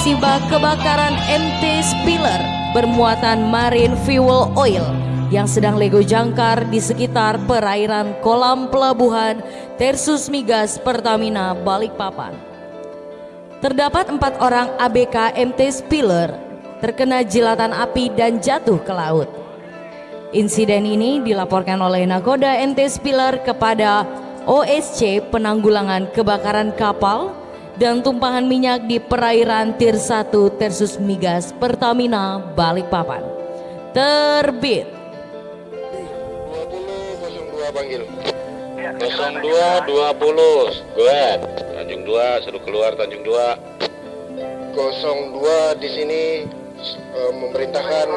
musibah kebakaran MT Spiller bermuatan marine fuel oil yang sedang lego jangkar di sekitar perairan kolam pelabuhan Tersus Migas Pertamina Balikpapan. Terdapat 4 orang ABK MT Spiller terkena jilatan api dan jatuh ke laut. Insiden ini dilaporkan oleh Nakoda MT Spiller kepada OSC Penanggulangan Kebakaran Kapal dan Tumpahan Minyak di perairan Tir 1 Tersus Migas Pertamina Balikpapan. Terbit 2002 panggil 0220 go ahead. Tanjung 2 suruh keluar Tanjung 2. 02 di sini memerintahkan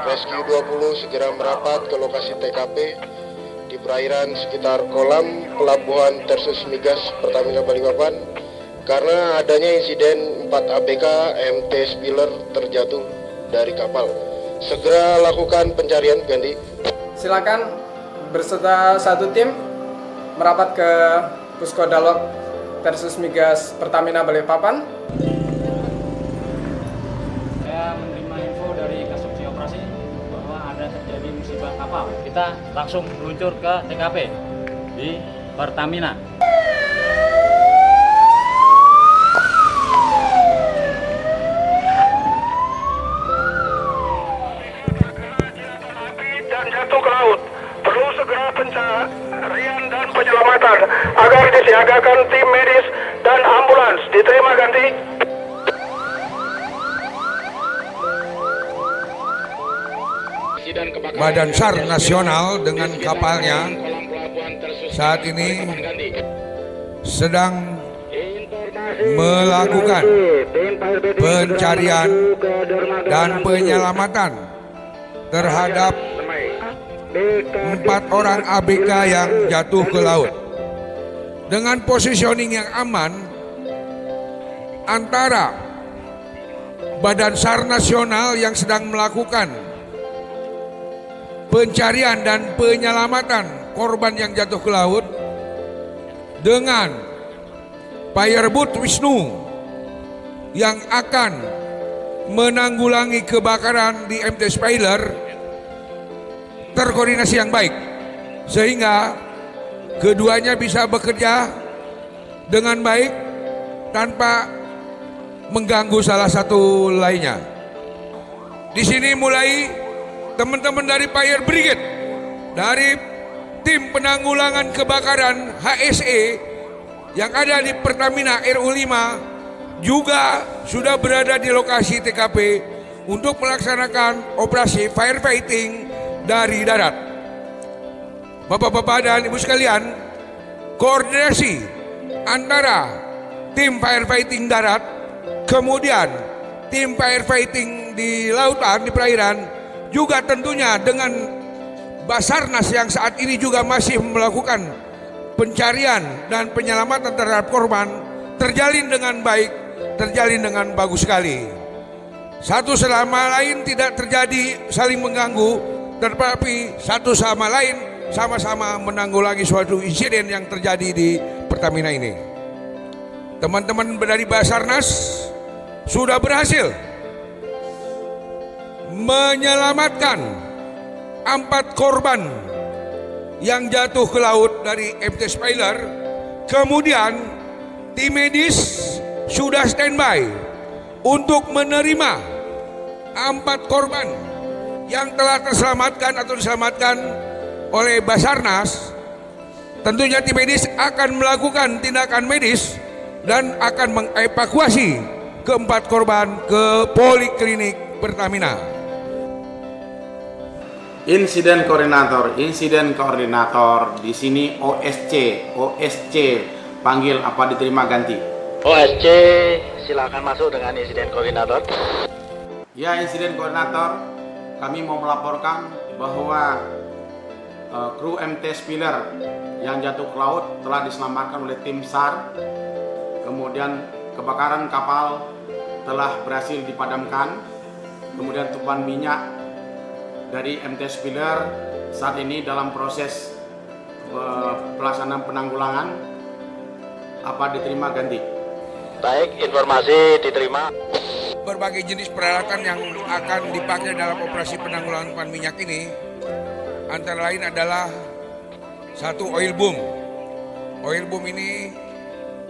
Rescue 20 segera merapat ke lokasi TKP di perairan sekitar kolam pelabuhan Tersus Migas Pertamina Balikpapan karena adanya insiden 4 ABK MT Spiller terjatuh dari kapal. Segera lakukan pencarian, ganti. Silakan berserta satu tim merapat ke Puskodalog Tersus Migas Pertamina Balikpapan. Saya menerima info dari Kasubsi Operasi bahwa ada terjadi musibah kapal. Kita langsung meluncur ke TKP di Pertamina. Dan jatuh ke laut. Perlu segera pencarian dan penyelamatan agar disiagakan tim medis dan ambulans. Diterima, ganti. Badan SAR nasional dengan kapalnya saat ini sedang melakukan pencarian dan penyelamatan terhadap 4 orang ABK yang jatuh ke laut dengan positioning yang aman antara Badan SAR nasional yang sedang melakukan pencarian dan penyelamatan korban yang jatuh ke laut dengan Fireboat Wisnu yang akan menanggulangi kebakaran di MT Spiller terkoordinasi yang baik sehingga keduanya bisa bekerja dengan baik tanpa mengganggu salah satu lainnya. Di sini mulai teman-teman dari Fire Brigade, dari tim penanggulangan kebakaran HSE yang ada di Pertamina RU5 juga sudah berada di lokasi TKP untuk melaksanakan operasi firefighting dari darat. Bapak-bapak dan ibu sekalian, koordinasi antara tim firefighting darat kemudian tim firefighting di lautan, di perairan juga tentunya dengan Basarnas yang saat ini juga masih melakukan pencarian dan penyelamatan terhadap korban terjalin dengan baik, terjalin dengan bagus sekali. Satu sama lain tidak terjadi saling mengganggu, tetapi satu sama lain sama-sama menanggulangi suatu insiden yang terjadi di Pertamina ini. Teman-teman dari Basarnas sudah berhasil menyelamatkan 4 korban yang jatuh ke laut dari MT Spiller. Kemudian tim medis sudah standby untuk menerima 4 korban yang telah terselamatkan atau diselamatkan oleh Basarnas. Tentunya tim medis akan melakukan tindakan medis dan akan mengevakuasi ke-4 korban ke Poliklinik Pertamina. Insiden koordinator di sini OSC panggil apa diterima ganti. OSC silakan masuk dengan insiden koordinator. Ya, insiden koordinator, kami mau melaporkan bahwa kru MT Spiller yang jatuh ke laut telah diselamatkan oleh tim SAR. Kemudian kebakaran kapal telah berhasil dipadamkan. Kemudian tumpahan minyak dari MT Spiller saat ini dalam proses pelaksanaan penanggulangan. Apa diterima ganti? Baik, informasi diterima. berbagai jenis peralatan yang akan dipakai dalam operasi penanggulangan tumpahan minyak ini antara lain adalah satu oil boom. Oil boom ini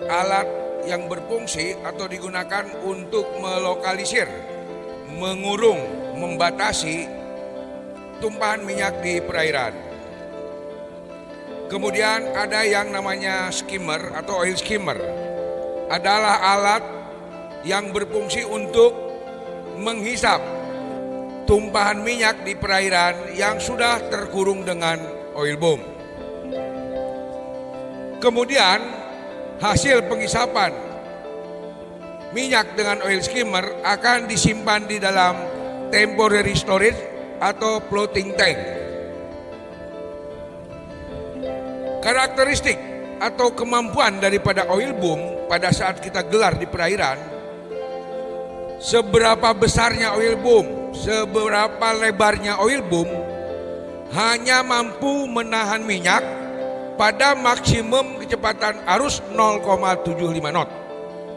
alat yang berfungsi atau digunakan untuk melokalisir, mengurung, membatasi tumpahan minyak di perairan. Kemudian ada yang namanya skimmer atau oil skimmer. Adalah alat yang berfungsi untuk menghisap tumpahan minyak di perairan yang sudah terkurung dengan oil boom. Kemudian hasil penghisapan minyak dengan oil skimmer akan disimpan di dalam temporary storage atau floating tank. Karakteristik atau kemampuan daripada oil boom pada saat kita gelar di perairan, seberapa besarnya oil boom, seberapa lebarnya oil boom, hanya mampu menahan minyak pada maksimum kecepatan arus 0,75 knot.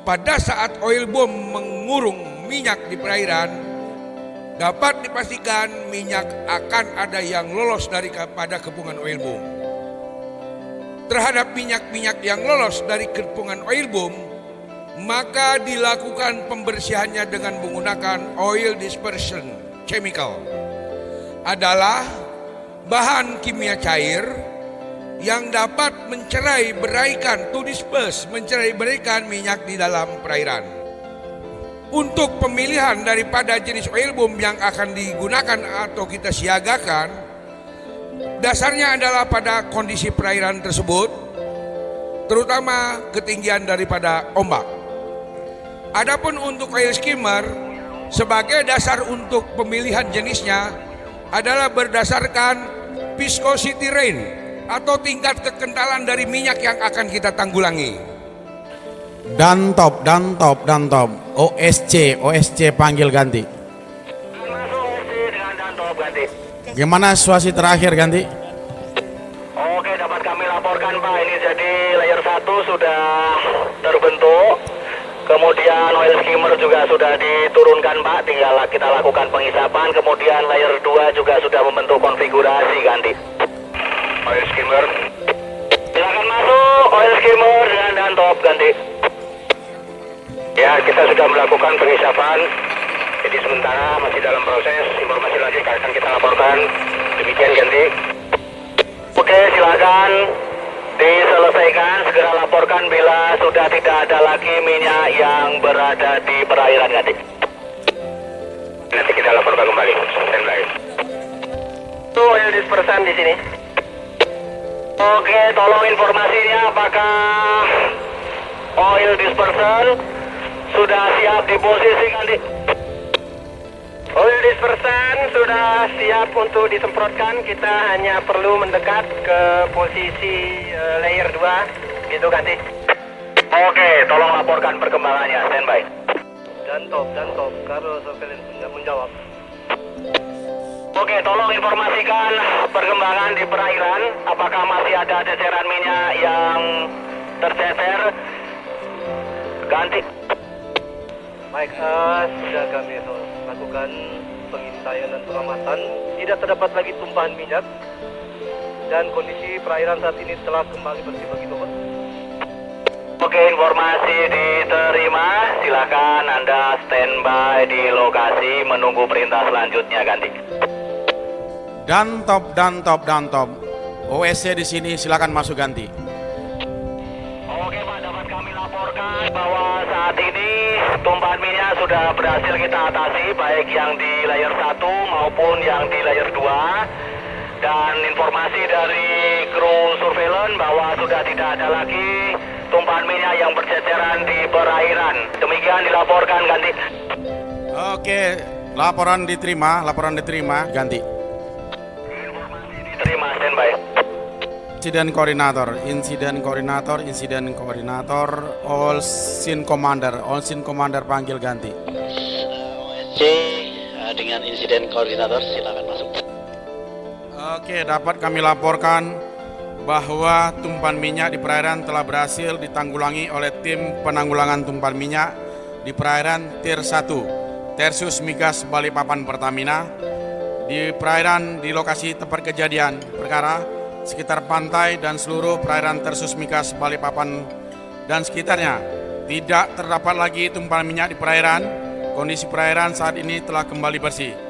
Pada saat oil boom mengurung minyak di perairan, dapat dipastikan minyak akan ada yang lolos daripada kepungan oil boom. Terhadap minyak-minyak yang lolos dari kepungan oil boom, maka dilakukan pembersihannya dengan menggunakan oil dispersion chemical. Adalah bahan kimia cair yang dapat mencerai-beraikan, to disperse, mencerai-beraikan minyak di dalam perairan. Untuk pemilihan daripada jenis oil boom yang akan digunakan atau kita siagakan, dasarnya adalah pada kondisi perairan tersebut, terutama ketinggian daripada ombak. Adapun untuk oil skimmer, sebagai dasar untuk pemilihan jenisnya adalah berdasarkan viscosity range atau tingkat kekentalan dari minyak yang akan kita tanggulangi. Dan top. OSC panggil ganti. Masuk OSC dengan dan top ganti. Gimana situasi terakhir ganti? Oke, dapat kami laporkan Pak, ini jadi layer 1 sudah terbentuk. Kemudian oil skimmer juga sudah diturunkan Pak, tinggal kita lakukan penghisapan. Kemudian layer 2 juga sudah membentuk konfigurasi ganti. Oil skimmer. Silakan masuk oil skimmer dengan dan top ganti. Ya, kita sudah melakukan penghisapan. Jadi sementara masih dalam proses, informasi lagi akan kita laporkan. Demikian ganti. Oke, silakan diselesaikan, segera laporkan bila sudah tidak ada lagi minyak yang berada di perairan ganti. Nanti kita laporkan kembali. Standby. Itu oil dispersan di sini. Oke, tolong informasinya apakah oil dispersan sudah siap di posisi ganti. Oil dispersan sudah siap untuk disemprotkan, kita hanya perlu mendekat ke posisi layer 2, gitu ganti. Oke, tolong laporkan perkembangannya, standby. Dan top, Karo Surveillance menjawab. Oke, tolong informasikan perkembangan di perairan, apakah masih ada ceceran minyak yang tercecer, ganti. Baik, sudah kami lakukan pengintaian dan pengamatan. Tidak terdapat lagi tumpahan minyak dan kondisi perairan saat ini telah kembali bersih begitu, Pak. Oke, informasi diterima. Silakan Anda standby di lokasi menunggu perintah selanjutnya ganti. Dan top. OSC di sini silakan masuk ganti. Oke Pak, dapat kami laporkan bahwa saat ini tumpahan minyak sudah berhasil kita atasi, baik yang di layer 1 maupun yang di layer 2. Dan informasi dari kru surveillance bahwa sudah tidak ada lagi tumpahan minyak yang berceceran di perairan. Demikian dilaporkan ganti. Oke, laporan diterima, ganti. Informasi diterima, standby. Insiden koordinator, all scene commander panggil ganti. OSC dengan insiden koordinator silakan masuk. Oke, dapat kami laporkan bahwa tumpahan minyak di perairan telah berhasil ditanggulangi oleh tim penanggulangan tumpahan minyak di perairan Tier 1 Tersus Migas Balikpapan Pertamina di perairan di lokasi tempat kejadian perkara, sekitar pantai dan seluruh perairan Tersus Migas Balikpapan dan sekitarnya tidak terdapat lagi tumpahan minyak di perairan. Kondisi perairan saat ini telah kembali bersih.